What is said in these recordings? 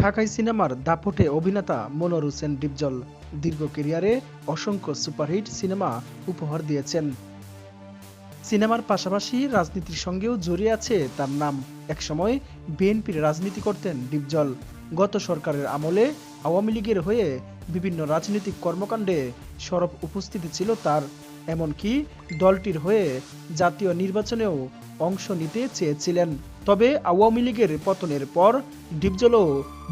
ঢাকাই সিনেমার দাপটে অভিনেতা মনোয়ার হোসেন ডিপজল দীর্ঘ ক্যারিয়ারে অসংখ্য সুপারহিট সিনেমা উপহার দিয়েছেন। সিনেমার পাশাপাশি রাজনীতির সঙ্গেও জড়িয়ে আছে তার নাম। একসময় বিএনপির রাজনীতি করতেন ডিপজল। গত সরকারের আমলে আওয়ামী লীগের হয়ে বিভিন্ন রাজনৈতিক কর্মকাণ্ডে সরব উপস্থিতি ছিল তার। এমনকি দলটির হয়ে জাতীয় নির্বাচনেও অংশ নিতে চেয়েছিলেন। তবে আওয়ামী লীগের পতনের পর ডিপজলও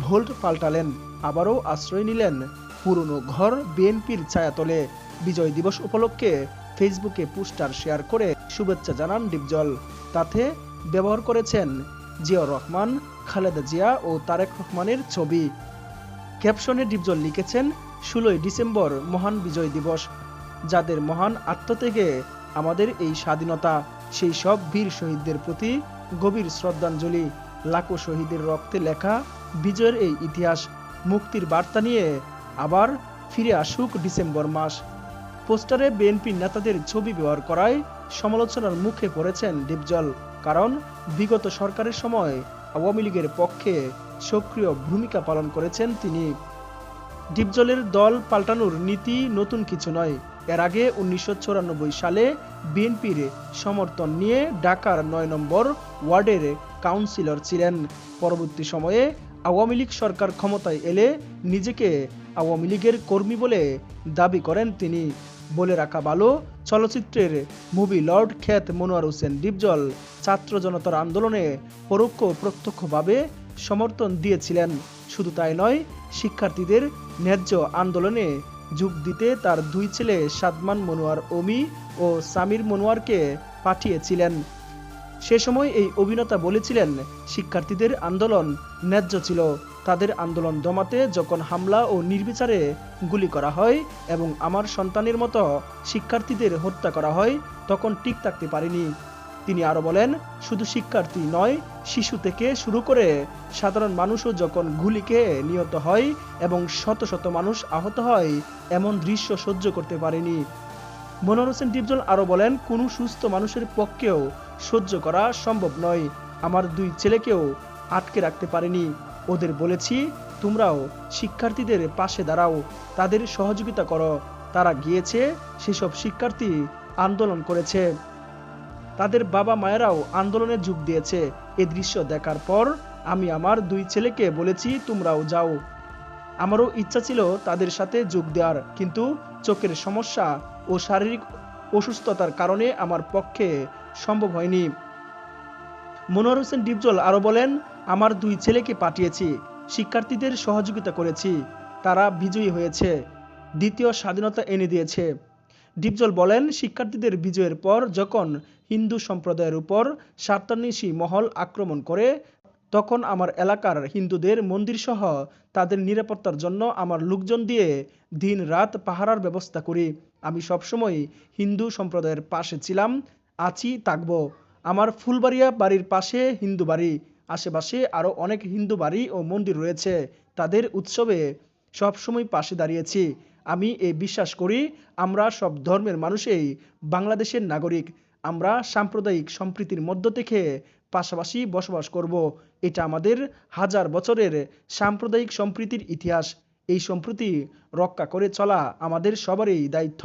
ভোল্ট পাল্টালেন, আবারও আশ্রয় নিলেন পুরনো ঘর বিএনপির ছায়াতলে। বিজয় দিবস উপলক্ষে ফেসবুকে পোস্টার শেয়ার করে শুভেচ্ছা জানান ডিপজল। তাতে ব্যবহার করেছেন জিয়াউর রহমান, খালেদা জিয়া ও তারেক রহমানের ছবি। ক্যাপশনে ডিপজল লিখেছেন, 16ই ডিসেম্বর মহান বিজয় দিবস। যাদের মহান আত্মত্যাগে আমাদের এই স্বাধীনতা, সেই সব বীর শহীদদের প্রতি গভীর শ্রদ্ধাঞ্জলি। লাখো শহীদের রক্তে লেখা বিজয়ের এই ইতিহাস, মুক্তির বার্তা নিয়ে আবার ফিরে আসুক ডিসেম্বর মাস। পোস্টারে বিএনপির নেতাদের ছবি ব্যবহার করায় সমালোচনার মুখে পড়েছেন ডিপজল। কারণ বিগত সরকারের সময় আওয়ামী লীগের পক্ষে সক্রিয় ভূমিকা পালন করেছেন তিনি। ডিপজলের দল পাল্টানোর নীতি নতুন কিছু নয়। এর আগে 1994 সালে বিএনপির সমর্থন নিয়ে ঢাকার 9 নম্বর ওয়ার্ডের কাউন্সিলর ছিলেন। পরবর্তী সময়ে আওয়ামী লীগ সরকার ক্ষমতায় এলে নিজেকে আওয়ামী লীগের কর্মী বলে দাবি করেন তিনি। বলে রাখা ভালো, চলচ্চিত্রের মুভি লর্ড খ্যাত মনোয়ার হোসেন ডিপজল ছাত্র জনতার আন্দোলনে পরোক্ষ ও প্রত্যক্ষভাবে সমর্থন দিয়েছিলেন। শুধু তাই নয়, শিক্ষার্থীদের ন্যায্য আন্দোলনে যোগ দিতে তার দুই ছেলে সাদমান মনোয়ার অমি ও সামির মনোয়ারকে পাঠিয়েছিলেন। সে সময় এই অভিনেতা বলেছিলেন, শিক্ষার্থীদের আন্দোলন ন্যায্য ছিল। তাদের আন্দোলন দমাতে যখন হামলা ও নির্বিচারে গুলি করা হয় এবং আমার সন্তানের মতো শিক্ষার্থীদের হত্যা করা হয়, তখন ঠিক থাকতে পারিনি। তিনি আরো বলেন, শুধু শিক্ষার্থী নয়, শিশু থেকে শুরু করে সাধারণ মানুষও যখন গুলি খেয়ে নিহত হয় এবং শত শত মানুষ আহত হয়, এমন দৃশ্য সহ্য করতে পারেনি। মনোয়ার হোসেন ডিপজল আরো বলেন, কোনো সুস্থ মানুষের পক্ষেও সহ্য করা সম্ভব নয়। আমার দুই ছেলেকেও আটকে রাখতে পারিনি। ওদের বলেছি, তোমরাও শিক্ষার্থীদের পাশে দাঁড়াও, তাদের সহযোগিতা করো। তারা গিয়েছে, সেসব শিক্ষার্থী আন্দোলন করেছে, তাদের বাবা মায়েরাও আন্দোলনে যোগ দিয়েছে। এ দৃশ্য দেখার পর আমি আমার দুই ছেলেকে বলেছি, তোমরাও যাও। আমারও ইচ্ছা ছিল তাদের সাথে যোগ দেওয়ার, কিন্তু চোখের সমস্যা ও শারীরিক অসুস্থতার কারণে আমার পক্ষে সম্ভব হয়নি। মনোয়ার হোসেন ডিপজল আরো বলেন, আমার দুই ছেলেকে পাঠিয়েছি, শিক্ষার্থীদের সহযোগিতা করেছি, তারা বিজয়ী হয়েছে, দ্বিতীয় স্বাধীনতা এনে দিয়েছে। ডিপজল বলেন, শিক্ষার্থীদের বিজয়ের পর যখন হিন্দু সম্প্রদায়ের উপর স্বার্থান্বেষী মহল আক্রমণ করে, তখন আমার এলাকার হিন্দুদের মন্দিরসহ তাদের নিরাপত্তার জন্য আমার লোকজন দিয়ে দিন রাত পাহারার ব্যবস্থা করি। আমি সবসময় হিন্দু সম্প্রদায়ের পাশে ছিলাম, আছি, থাকব। আমার ফুলবাড়িয়া বাড়ির পাশে হিন্দু বাড়ি, আশেপাশে আরও অনেক হিন্দু বাড়ি ও মন্দির রয়েছে। তাদের উৎসবে সবসময় পাশে দাঁড়িয়েছি। আমি বিশ্বাস করি, আমরা সব ধর্মের মানুষই বাংলাদেশের নাগরিক। আমরা সাম্প্রদায়িক সম্প্রীতির মধ্য থেকে পাশাপাশি বসবাস করব। এটা আমাদের হাজার বছরের সাম্প্রদায়িক সম্প্রীতির ইতিহাস। এই সম্প্রীতি রক্ষা করে চলা আমাদের সবারই দায়িত্ব।